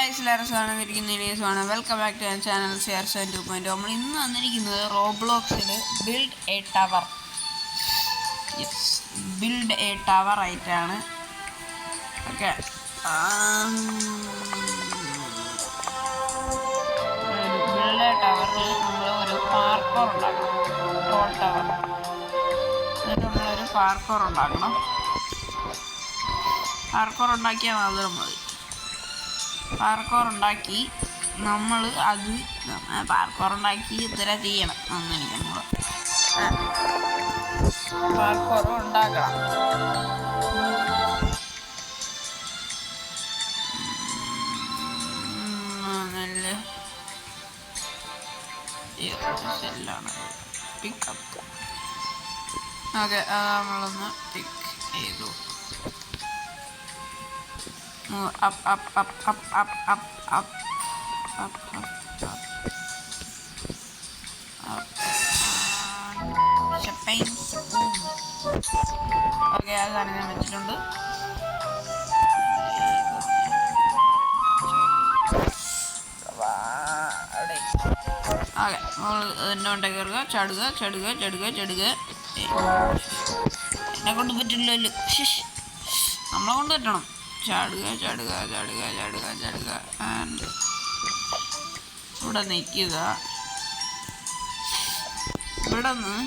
Guys എല്ലാവരും welcome back to channel CR7 2.0. നമ്മൾ ഇന്ന് വന്നിരിക്കുന്നത് റോബ്ലോക്സിൽ ബിൽഡ് എ ടവർ ആയിട്ടാണ്. ഓക്കെ, ബിൽഡ് എ ടവറിൽ നമ്മൾ ഒരു പാർക്കോർ ഉണ്ടാക്കണം. ടോൾ ടവർ എന്നിട്ട് നമ്മളൊരു പാർക്കോർ ഉണ്ടാക്കണം. പാർക്കോർ ഉണ്ടാക്കിയാൽ മാത്രം മതി. പാർക്കോർ ഉണ്ടാക്കി നമ്മൾ അത് പാർക്കോർ ഉണ്ടാക്കി ഇത്ര ചെയ്യണം. അങ്ങനെ നമ്മൾ പാർക്കോർ ഉണ്ടാക്കണം. നല്ല സെല്ലാണ് പിക്കപ്പ്. ഓക്കെ, നമ്മളൊന്ന് പിക്ക് ചെയ്തു. Up, up, up, up, up, up, up, up, up, up, up. Champagne spoon. Okay, അതാണ് ഞാൻ വെച്ചിട്ടുണ്ട്. ഓക്കെ, നമ്മൾ എന്നെ കൊണ്ട് കയറുക, ചടുക ചടുക ചടുക ചടുക. എന്നെ കൊണ്ട് പറ്റില്ലല്ലോ, നമ്മളെ കൊണ്ട് പറ്റണം. ചാടുക ചാടുക ചാടുക ചാടുക ചാടുക. ആൻഡ് ഇവിടെ നിൽക്കുക. ഇവിടെ നിന്ന്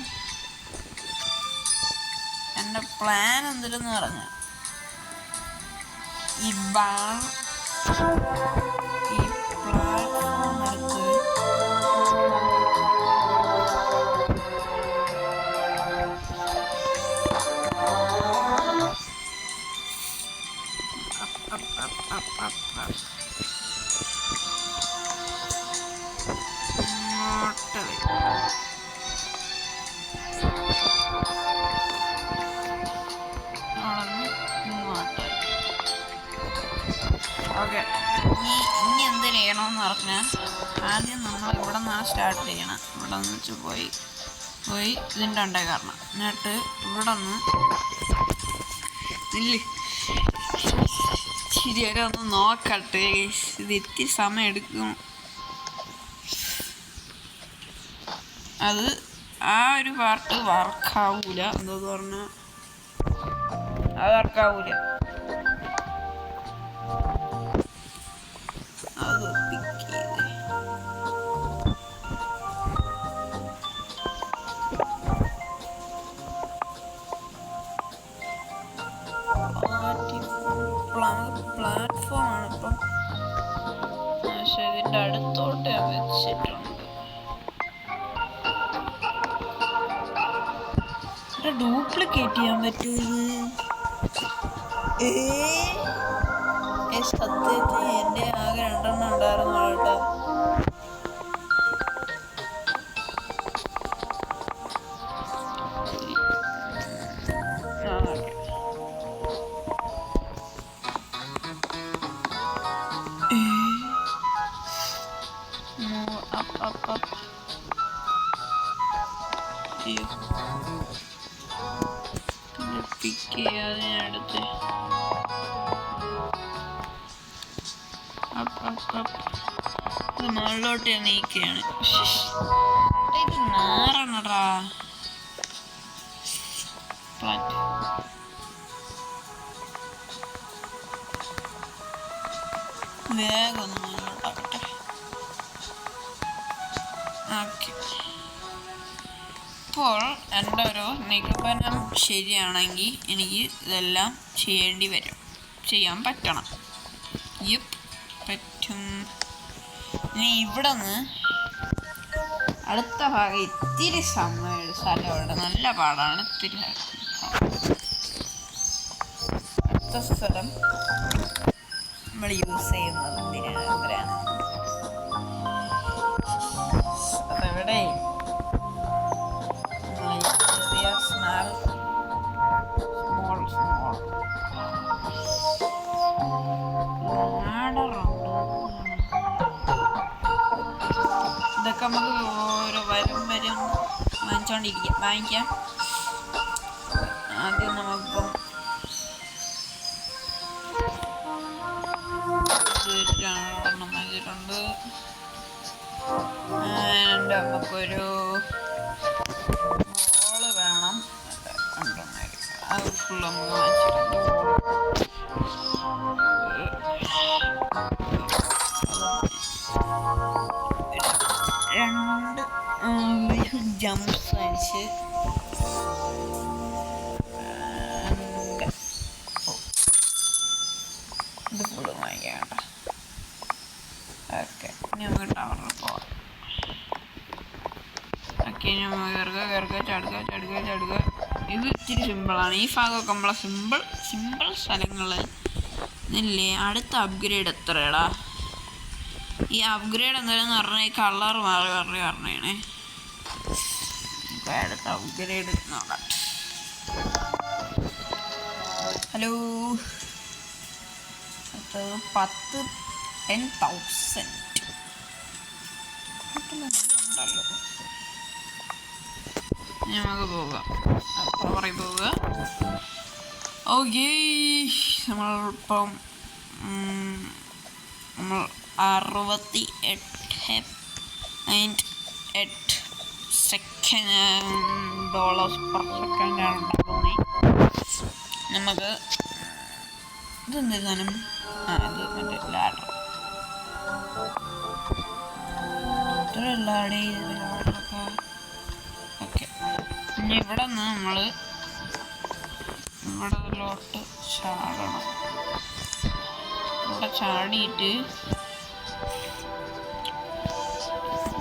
എൻ്റെ പ്ലാൻ എന്തിനെന്ന് പറഞ്ഞാൽ ഈ പ്ലാറ്റ്ഫോം എടുത്ത് ഓക്കെ, ഇനി എന്ത് ചെയ്യണമെന്ന് പറഞ്ഞാൽ ആദ്യം നമ്മൾ ഇവിടെ നിന്നാണ് സ്റ്റാർട്ട് ചെയ്യണം. ഇവിടെ നിന്ന് വെച്ച് പോയി ഇതിൻ്റെ ഉണ്ടേ കാരണം. എന്നിട്ട് ഇവിടെ നിന്ന് ശരിയായിട്ട് ഒന്ന് നോക്കട്ടെ. ഇത് ഇത്തിരി സമയം എടുക്കും. അത് ആ ഒരു പാർട്ട് വർക്കാവൂല. എന്താന്ന് പറഞ്ഞാൽ അത് വർക്കാവൂല. അത് പിക്ക് ചെയ്ത് പ്ലാറ്റ്ഫോം ആണ് ഇപ്പം. പക്ഷെ ഇതിൻ്റെ അടുത്തോട്ട് ഞാൻ വെച്ചിട്ടുണ്ട്. ഡ്യൂപ്ലിക്കേറ്റ് ചെയ്യാൻ പറ്റുമോ ഇത്? സത്യത്തിൽ എൻ്റെ ആകെ 2 ഉണ്ടായിരുന്നു കേട്ടോ. പിക്ക് ചെയ്യാതിനടുത്ത് ഇത് മുകളിലോട്ട് നീക്കുകയാണ്. ഇത് നാറണടാ പ്ലാന്റ്. വേഗം ഒന്ന് മുകളിലോട്ടാക്കട്ടെ. ഓക്കെ, ഇപ്പോൾ എൻ്റെ ഒരു നിഗമനം ശരിയാണെങ്കിൽ എനിക്ക് ഇതെല്ലാം ചെയ്യാൻ പറ്റണം. പറ്റും. ഇനി ഇവിടെ നിന്ന് അടുത്ത ഭാഗം ഇത്തിരി സമയം സ്ഥലമുണ്ട്. നല്ല പാടാണ്. ഇത്തിരി അടുത്ത സ്ഥലം നമ്മൾ യൂസ് ചെയ്യുന്നത് എന്തിനാണ്? അതെവിടെ? ഇതൊക്കെ നമുക്ക് ഓരോ വരും വാങ്ങിക്കാം. ആദ്യം നമുക്കിപ്പം വാങ്ങിച്ചിട്ടുണ്ട്. നമുക്കൊരു ബോള് വേണം. അത് ഫുള്ള് നമുക്ക് വാങ്ങിച്ചിട്ടുണ്ട്. രണ്ട് ജംപ്സ് വാങ്ങിച്ച് ഇത് ഫുള്ള് വാങ്ങിക്കാം. ഓക്കെ, ഇനി നമുക്ക് ടവറിൽ പോവാം. ഓക്കെ, ഇനി നമുക്ക് ചടുക. ഇത് ഇച്ചിരി സിമ്പിളാണ്. ഈ ഭാഗമൊക്കെ നമ്മളെ സിമ്പിൾ സ്ഥലങ്ങളിൽ ഇല്ലേ. അടുത്ത അപ്ഗ്രേഡ് എത്രയാടാ? ഈ അപ്ഗ്രേഡ് എന്തായാലും പറഞ്ഞാൽ ഈ കളർ മാറി പറഞ്ഞേ. അടുത്ത അപ്ഗ്രേഡ് നോക്കാം. ഹലോ, 10,000 ഉണ്ടല്ലോ. നമുക്ക് പോകാം, പറയും പോവുക. ഓക്കേ, നമ്മളിപ്പം നമ്മൾ 68 $per second ആണ് ഉണ്ടാക്കുന്നത്. നമുക്ക് ഇതെന്ത് സാധനം? ഇത് മറ്റേ ലാഡർ. ലാഡറൊക്കെ ഓക്കെ. ഇനി ഇവിടെ നിന്ന് നമ്മൾ ഇവിടോട്ട് ചാടണം. ഇവിടെ ചാടിയിട്ട്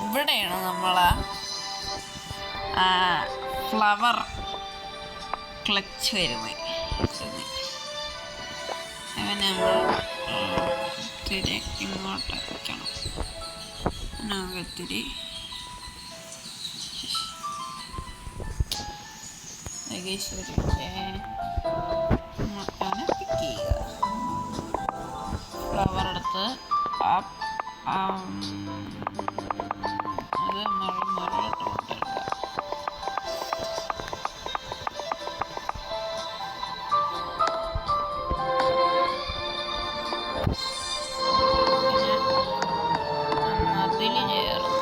ഇവിടെയാണ് നമ്മളെ ഫ്ലവർ ക്ലച്ച് വരുന്നത്. അങ്ങനെ നമ്മൾ ഇത്തിരി ഇങ്ങോട്ട് വയ്ക്കണം. നമുക്ക് ഇത്തിരി പിക്ക് ചെയ്യുക. ഫ്ലവർ എടുത്ത് അത് മുകളിലോട്ട് കൊണ്ടുവരിക. അതിൽ ചേർന്ന്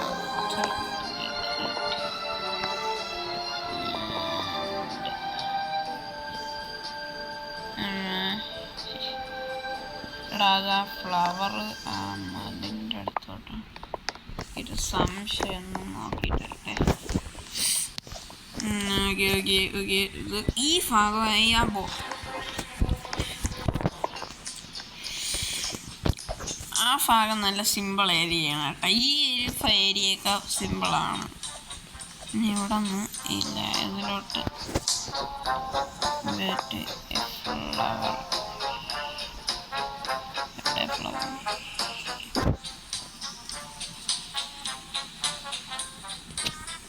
ഫ്ലവർ അതിൻ്റെ അടുത്തോട്ട് ഇത് സംശയം നോക്കിയിട്ടെ. ഓക്കെ. ഇത് ഈ ഭാഗമായി ആ ഭാഗം നല്ല സിമ്പിൾ ഏരിയയാണ് കേട്ടോ. ഈ ഏരിയയൊക്കെ സിമ്പിളാണ്. ഇനി ഇവിടെ നിന്ന് ഇല്ല ഇതിലോട്ട് ഫ്ലവർ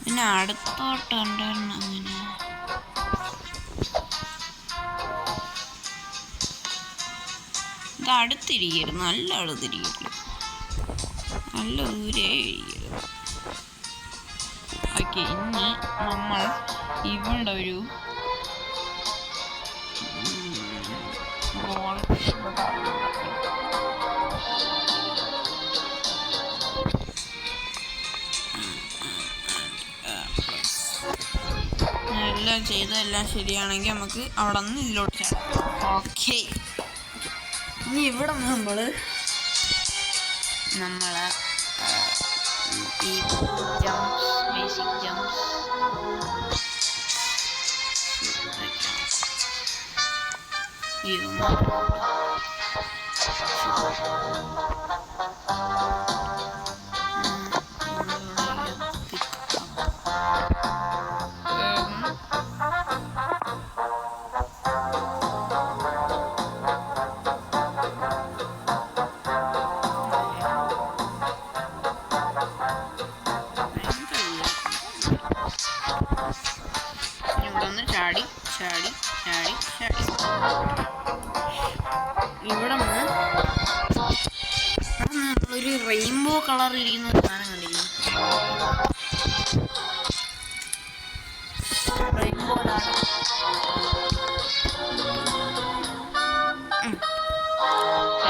പിന്നെ അടുത്തോട്ട് ഉണ്ടായിരുന്നു. അങ്ങനെ ഇത് അടുത്തിരിക്കരുത്, നല്ല അടുത്തിരിക്കരുത്, നല്ല ദൂരെ ഇരിക്കരുത്. ഓക്കെ, ഇനി നമ്മൾ ഇവിടെ ഒരു ബോൾ എല്ലാം ശരിയാണെങ്കിൽ നമുക്ക് അവിടെ നിന്ന് ഇതിലോട്ട് ചാടാം. ഓക്കെ, ഇനി ഇവിടെ നിന്ന് നമ്മളെ ഈ ബേസിക് ജംപ്സ് ചാടി ഇവിടെ നമ്മളൊരു റെയിൻബോ കളർ ഇരിക്കുന്ന സാധനം കണ്ടില്ലേ? റെയിൻബോ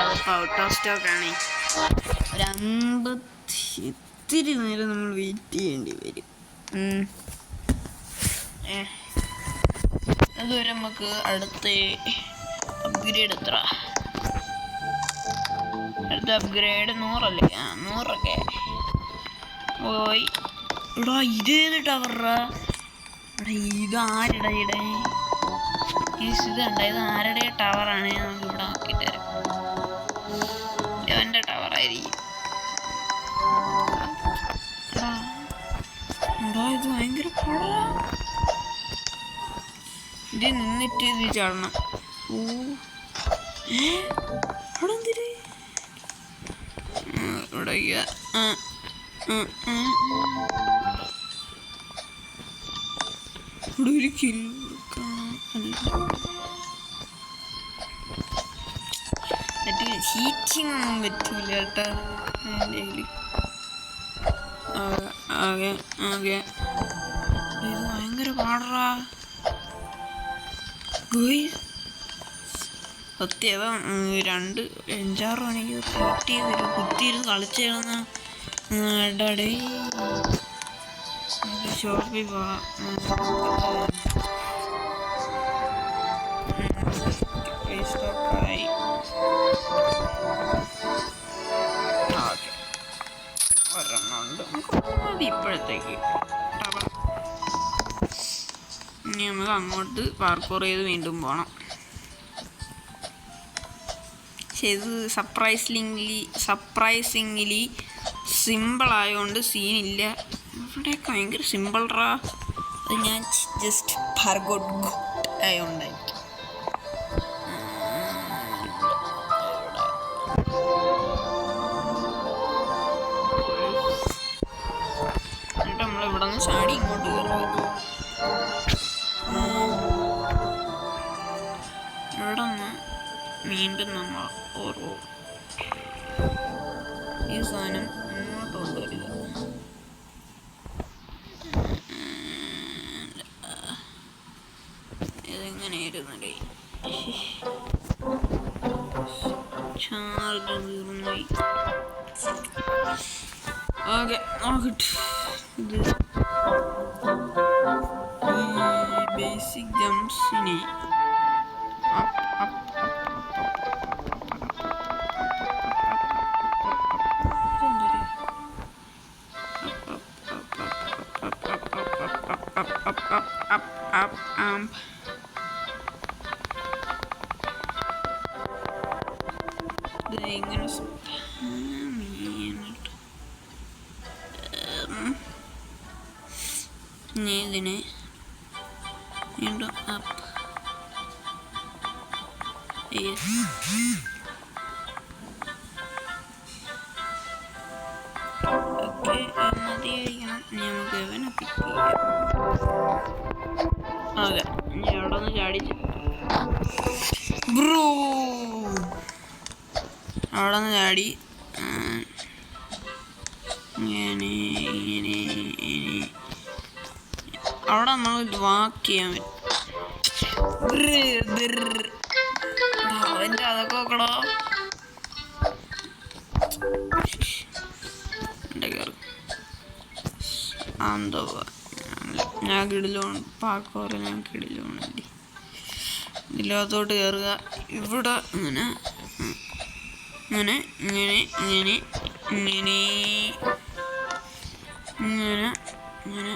അതിപ്പോൾ ഔട്ട് ഓഫ് സ്റ്റോക്ക് ആണ്. ഇത്തിരി നേരം നമ്മൾ വെയിറ്റ് ചെയ്യേണ്ടി വരും. അതുവരെ നമുക്ക് അടുത്ത അപ്ഗ്രേഡ് എത്ര? അടുത്ത അപ്ഗ്രേഡ് 100 അല്ലേ? 100ഒക്കെ പോയി. ഇവിടെ ഇതേത് ടവറാ? ഇവിടെ ഇത് ആരുടെ ഇത് കണ്ട? ഇത് ആരുടെ ടവറാണ്? നമുക്ക് ഇവിടെ ആക്കി തരാം. എൻ്റെ ടവറായിരിക്കും. ഇത് ഭയങ്കര പാടാ. ഇത് നിന്നിട്ട് ഇത് ചാടണം. അവിടെ എന്തിന് ഇവിടെ ഇവിടെ ഒരു കില്ല് മറ്റേ ഹീറ്റിങ് ഒന്നും പറ്റൂല കേട്ടോ. ആകെ ആകെ ഇത് ഭയങ്കര പാടാ. സത്യം 2-5-6 മണിക്ക് കുത്തിയിരുന്ന് കളിച്ച് കിടന്ന ഡേ ഷോപ്പിൽ പോവാം. ഇപ്പോഴത്തേക്ക് ഇനി നമുക്ക് അങ്ങോട്ട് പാർക്കോർ ചെയ്ത് വീണ്ടും പോകണം. പക്ഷെ ഇത് സർപ്രൈസിംഗ്ലി സിമ്പിളായതുകൊണ്ട് സീനില്ല. ഇവിടെയൊക്കെ ഭയങ്കര സിമ്പിൾറാ. അത് ഞാൻ ജസ്റ്റ് ഫർഗോട്ട് ആയതുകൊണ്ടായിരിക്കും. എന്നിട്ട് നമ്മളിവിടെ നിന്ന് ചാടി ഇങ്ങോട്ട് കയറും. ഇവിടെ നിന്ന് വീണ്ടും നമ്മൾ ഓരോ ഈ സാധനം ഇങ്ങോട്ട് കൊണ്ടുവരിക. ഇതെങ്ങനെയായിരുന്നല്ലേ? ചാർജ് തീർന്നുപോയി. ഓക്കെ നോക്കട്ടെ. ഇത് ഈ ബേസിക് ജംപ്സിനെ ഇങ്ങനെ ഇതിനെ വീണ്ടും അപ്പ്. ഓക്കെ മതിയായിരിക്കണം. നമുക്ക് അവനെ പിക്ക് ചെയ്യാം. അതെ ഇനി അവിടെ ഒന്ന് ചാടിച്ച് ബ്രൂ അവിടെ നിന്ന് ചാടി ഇങ്ങനെ അവിടെ നമ്മൾ വാക്ക് ചെയ്യാൻ പറ്റും. അവൻ്റെ അതൊക്കെ നോക്കണോ. എന്തോ ഞാൻ കിടിലോണ് പാക്കോറ്. ഞാൻ കിടിലോണല്ലേ. ഇതിലോത്തോട്ട് കയറുക. ഇവിടെ ഇങ്ങനെ ഇങ്ങനെ ഇങ്ങനെ ഇങ്ങനെ ഇങ്ങനെ ഇങ്ങനെ ഇങ്ങനെ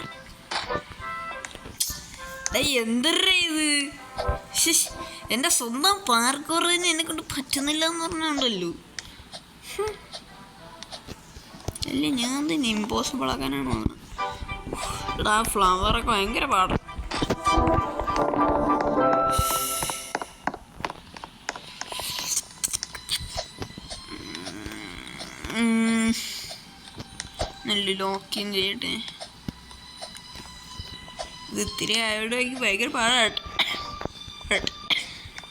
എന്തരേ ഇത്? എൻ്റെ സ്വന്തം പാർക്കോർ തന്നെ എന്നെ കൊണ്ട് പറ്റുന്നില്ല എന്ന് പറഞ്ഞുണ്ടല്ലോ. അല്ല ഞാൻ തന്നെ ഇമ്പോസിബിൾ ആക്കാനാണോ? ഇവിടെ ആ ഫ്ലവറൊക്കെ ഭയങ്കര പാടാണ്. നല്ല ലോക്കിങ് ചെയ്യട്ടെ. ഇത് ഇത്തിരി ആയോടെ എനിക്ക് ഭയങ്കര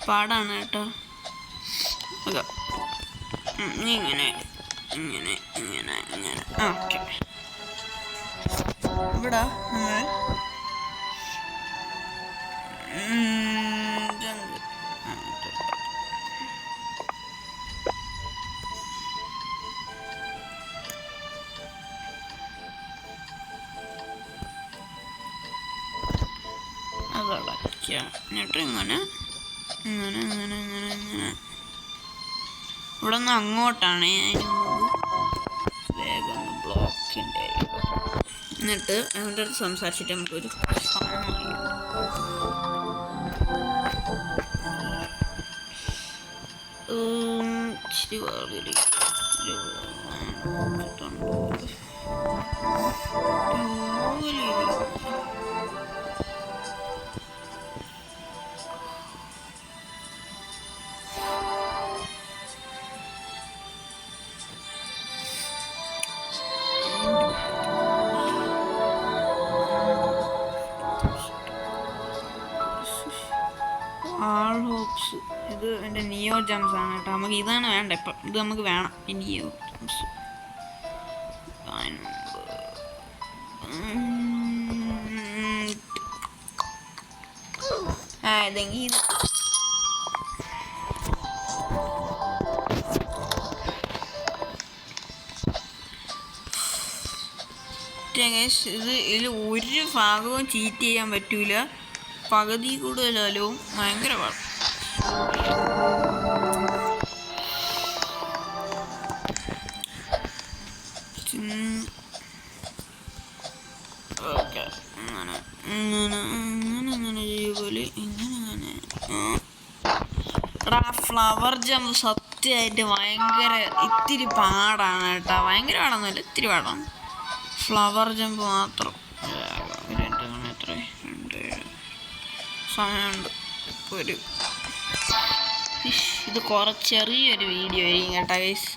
പാടാണ് കേട്ടോ. ഓക്കെ ഇങ്ങനെ ഇങ്ങനെ ഇങ്ങനെ ഇങ്ങനെ ഓക്കെ. ഇവിടെ നമ്മൾ അതടയ്ക്കുക. എന്നിട്ട് ഇങ്ങനെ ഇങ്ങനെ ഇങ്ങനെ ഇങ്ങനെ ഇങ്ങനെ ഇവിടെ നിന്ന് അങ്ങോട്ടാണ്. വേഗം ബ്ലോക്കിൻ്റെ എന്നിട്ട് അവൻ്റെ അടുത്ത് സംസാരിച്ചിട്ട് നമുക്കൊരു സാധനം ഇച്ചിരി വേറെ ഇത് എൻ്റെ നിയോ ജംസ് ആണ് കേട്ടോ. നമുക്ക് ഇതാണ് വേണ്ട ഇപ്പം. ഇത് നമുക്ക് വേണം ഈ നിയോ ജംസ്. ഇതെങ്കിൽ ഇത് ഇതിൽ ഒരു ഭാഗവും ചീറ്റ് ചെയ്യാൻ പറ്റൂല. പകുതി കൂടുതലാലോ ഭയങ്കര പാട്. ഓക്കെ അങ്ങനെ ഇങ്ങനെ ഇങ്ങനെ ഇങ്ങനെ ചെയ്യുപോലെ ഇങ്ങനെ എടാ ഫ്ലവർ ജമ്പ് സത്യമായിട്ട് ഭയങ്കര ഇത്തിരി പാടാണ് കേട്ടോ. ഭയങ്കര പാടൊന്നുമില്ല, ഇത്തിരി പാടാണ്. ഫ്ലവർ ജമ്പ് മാത്രം. എത്ര സമയമുണ്ട് ഒരു ഇത് ചെറിയൊരു വീഡിയോ ആയിരിക്കും കേട്ടോ ഗൈസ്.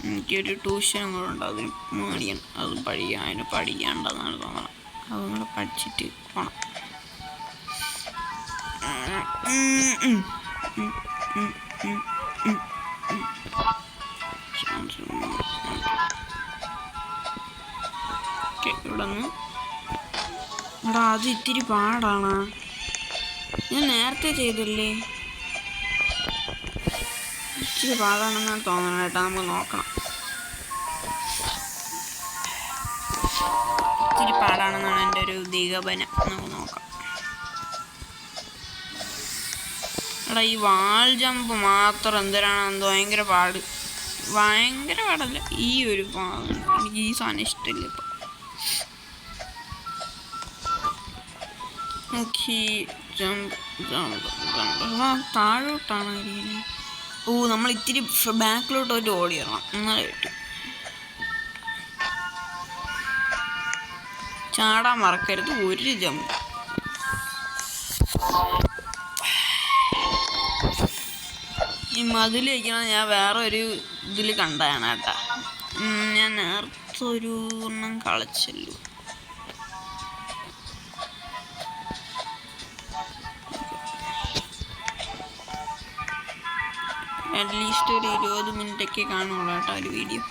എനിക്കൊരു ട്യൂഷനും കൂടെ ഉണ്ട്, അതിന് മേടിക്കണം. അതും അതിന് പഠിക്കേണ്ടതെന്നാണ് തോന്നണം. അതും കൂടെ പഠിച്ചിട്ട് പോകണം. ഇവിടെ നിന്ന് എടാ അത് ഇത്തിരി പാടാണ്. ഞാൻ നേരത്തെ ചെയ്തില്ലേ. ഇച്ചിരി പാടാണെന്നാണ് തോന്നണം കേട്ടോ. നമുക്ക് നോക്കണം. ഇച്ചിരി പാടാണെന്നാണ് എൻ്റെ ഒരു നിഗമനം. നമുക്ക് നോക്കാം. എടാ ഈ വാൾ ജമ്പ് മാത്രം എന്തിനാണെന്തോ ഭയങ്കര പാട്. ഭയങ്കര പാടല്ല, ഈ ഒരു എനിക്ക് ഈ സാധനം ഇഷ്ടമില്ല ഇപ്പം. താഴോട്ടാണ് ഇരിക്കുന്നത്. നമ്മൾ ഇത്തിരി ബാക്കിലോട്ട് ഒരു ഓടിയിടണം, എന്നാലേ പറ്റും. ചാടാൻ മറക്കരുത്. ഒരു ജമ്പ് ഈ മതിൽ വയ്ക്കണം. ഞാൻ വേറെ ഒരു ഇതിൽ കണ്ടതാണ് കേട്ടാ. ഞാൻ നേരത്തെ ഒരു എണ്ണം കളിച്ചല്ലോ. അറ്റ്ലീസ്റ്റ് ഒരു 20 മിനിറ്റൊക്കെ കാണുള്ളൂ കേട്ടോ ഒരു വീഡിയോ.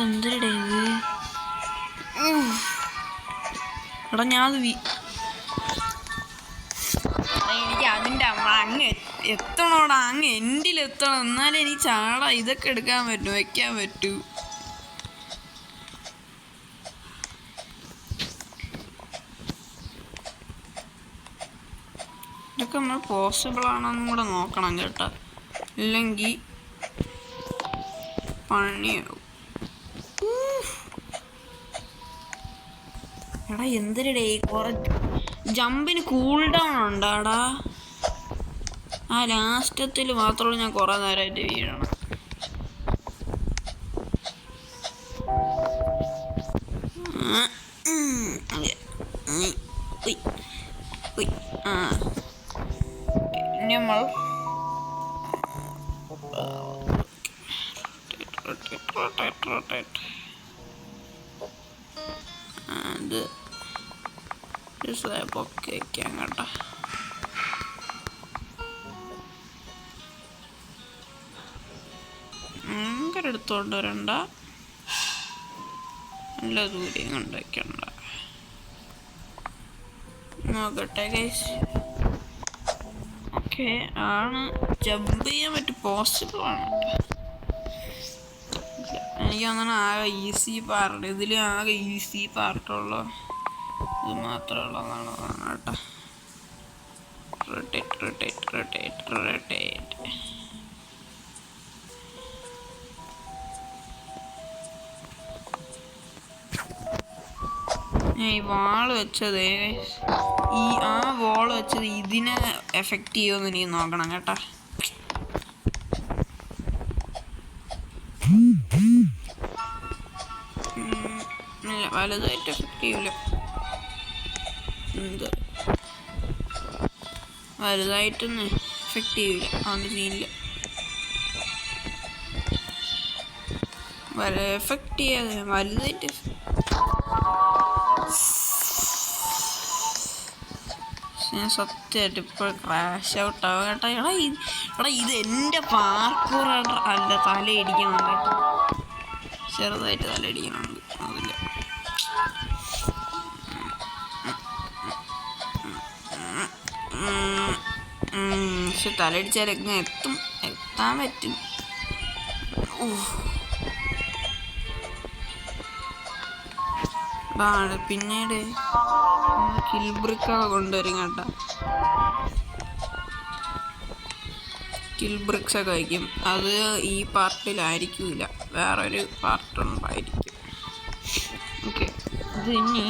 എന്തൊരു ഇത് എടാ ഞാനത് എനിക്ക് അതിൻ്റെ അങ്ങ് എത്തണോടാ, അങ്ങ് എൻഡിലെത്തണം. എന്നാലേ എനിക്ക് ചാടാ ഇതൊക്കെ എടുക്കാൻ പറ്റൂ, വയ്ക്കാൻ പറ്റൂ. ഇതൊക്കെ നമ്മൾ പോസിബിൾ ആണെന്നും കൂടെ നോക്കണം കേട്ടോ, ഇല്ലെങ്കിൽ പണിയാവും. എടാ എന്തൊരുടേ ജമ്പിന് കൂൾ ഡൗൺ ഉണ്ടാടാ. ആ ലാസ്റ്റത്തിൽ മാത്രമേ ഞാൻ കുറേ നേരമായിട്ട് വീഴണം. നമ്മൾ അത് സ്ലാബൊക്കെ വയ്ക്കാം കേട്ടോ. ഭയങ്കര എടുത്തോണ്ട് വരണ്ട, നല്ല ദൂരം കൊണ്ട് വയ്ക്കണ്ട. നോക്കട്ടെ ഗൈസ്. ഓക്കെ ആണ്, ജമ്പ് ചെയ്യാൻ പറ്റും, പോസിബിൾ ആണ് കേട്ടോ. എനിക്ക് അങ്ങനെ ആകെ ഈസി പാർട്ട്, ഇതിൽ ആകെ ഈസി പാർട്ടുള്ളൂ. ഇത് മാത്രമുള്ളതാണ് കേട്ടോ. റൊട്ടേറ്റ്. ഈ വാൾ വെച്ചത് ആ വാൾ വെച്ചത് ഇതിനെ എഫക്റ്റ് ചെയ്യുമെന്ന് എനിക്ക് നോക്കണം കേട്ടോ. ഇല്ല, വലുതായിട്ട് എഫക്റ്റ് ചെയ്യില്ല. വലുതായിട്ടൊന്നും എഫക്റ്റ് ചെയ്യില്ല. അതുകൊണ്ട് സീനില്ല. എഫക്റ്റ് ചെയ്യാതെ വലുതായിട്ട് ഞാൻ സത്യമായിട്ട് ഇപ്പോൾ ക്രാഷ് ഔട്ട് ആവുക കേട്ടോ. എടാ ഇത് എൻ്റെ പാർക്കൂർ അല്ല, തലയിടിക്കുന്നുണ്ട്. ചെറുതായിട്ട് തലയിടിക്കുന്നുണ്ട്. അതില്ല. പക്ഷെ തലയിടിച്ചാൽ എങ്ങനെ എത്താൻ പറ്റും. പിന്നീട് കിൽബ്രിക്കൊക്കെ കൊണ്ടുവരും കേട്ടോ. കിൽബ്രിക്സ് ഒക്കെ വയ്ക്കും. അത് ഈ പാർട്ടിലായിരിക്കില്ല, വേറൊരു പാർട്ടുണ്ടായിരിക്കും. ഓക്കെ, ഇത് ഇനി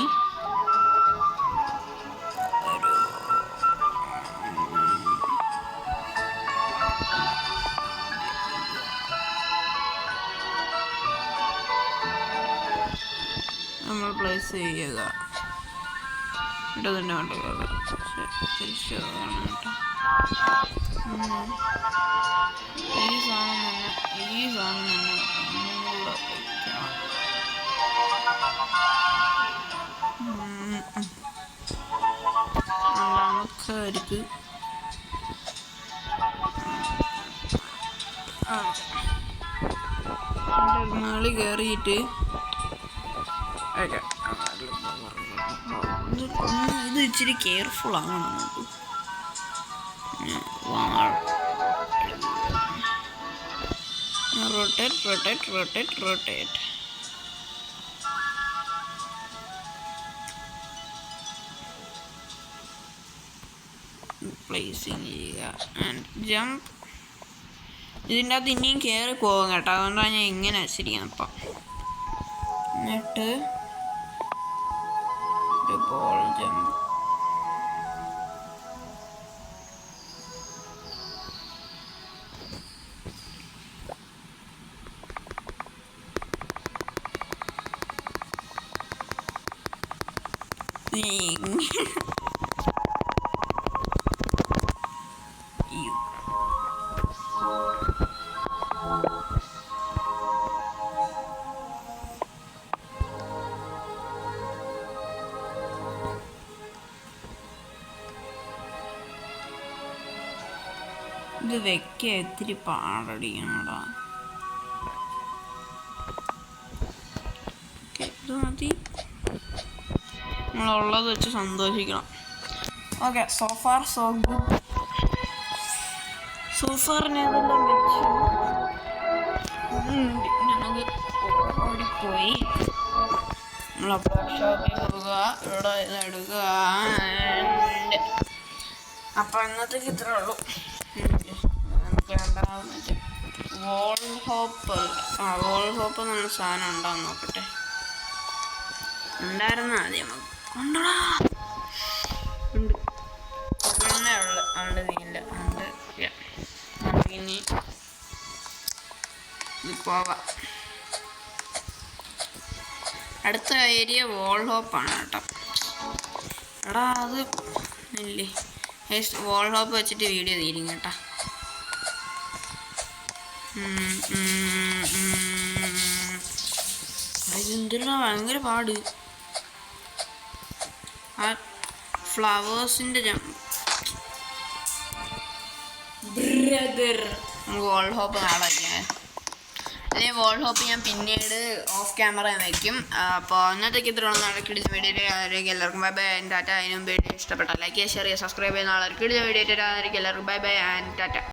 നമ്മൾ പ്ലേസ് ചെയ്യുക. ഇട്ടതന്നെ കണ്ടു തിരിച്ചതാണ് കേട്ടോ. ഈ സാധനം തന്നെ ഒന്നുകൂടെ വയ്ക്കണം. നമുക്കാർക്ക് മേളിൽ കയറിയിട്ട് ഇത് ഇച്ചിരി കെയർഫുൾ ആണ്. റൊട്ടേറ്റ്. പ്ലേസിങ് ചെയ്യുക ആൻഡ് ജമ്പ്. ഇതിൻ്റെ അകത്ത് ഇനിയും കയറി പോകും കേട്ടോ. അതുകൊണ്ടാണ് ഞാൻ ഇങ്ങനെ വെച്ചിരിക്കുന്നത്. അപ്പം എന്നിട്ട് ബോൾ ജമ്പ്. ഇത് വെക്കാൻ ഇത്തിരി പാടടിക്കണടാ. ഇത് മതി, നമ്മളുള്ളത് വെച്ച് സന്തോഷിക്കണം. Okay, so far so good. സോഫാറിനെല്ലാം വെച്ച് ഞങ്ങൾ ഓടിപ്പോയി. നമ്മളപ്പോൾ ഷോപ്പിൽ പോവുക, ഇവിടെ ഇതെടുക്കുക. അപ്പോൾ ഇന്നത്തേക്ക് ഇത്രേ ഉള്ളൂ. വോൾ ഹോപ്പ് എന്നുള്ള സാധനം ഉണ്ടാവും, നോക്കട്ടെ. ഉണ്ടായിരുന്ന ആദ്യം നമുക്ക് കൊണ്ടുപോടാ. ഉണ്ട് പിന്നെ ഉണ്ട് നീല ഉണ്ട്. നമുക്കിനി ഇത് പോവാം. അടുത്ത ഏരിയ വോൾ ഹോപ്പാണ് കേട്ടോ. എടാ അത് ഇല്ലേ, വോൾ ഹോപ്പ് വെച്ചിട്ട് വീഡിയോ തീരും കേട്ടോ. ഇതെന്തിനാ ഭയങ്കര പാട്. ആ ഫ്ലവേഴ്സിൻ്റെ ബ്രദർ വോൾ ഹോപ്പ് നാളെ വയ്ക്കാം. അല്ലെങ്കിൽ വോൾ ഹോപ്പ് ഞാൻ പിന്നീട് ഓഫ് ക്യാമറ വയ്ക്കും. അപ്പോൾ അന്നത്തേക്ക് ഇത്ര കിടിച്ച വീഡിയോ ആയിരിക്കും. എല്ലാവർക്കും ബൈ ബൈ ആൻഡ് ടാറ്റ. അതിനും വീഡിയോ ഇഷ്ടപ്പെട്ടാൽ ലൈക്ക് ചെയ്യുക, ഷെയർ ചെയ്യുക, സബ്സ്ക്രൈബ് ചെയ്യുന്ന ആൾക്കാർക്ക് കിടിച്ച വീഡിയോ ആയിരിക്കും. എല്ലാവർക്കും ബൈ ബൈ ആൻഡ് ടാറ്റ.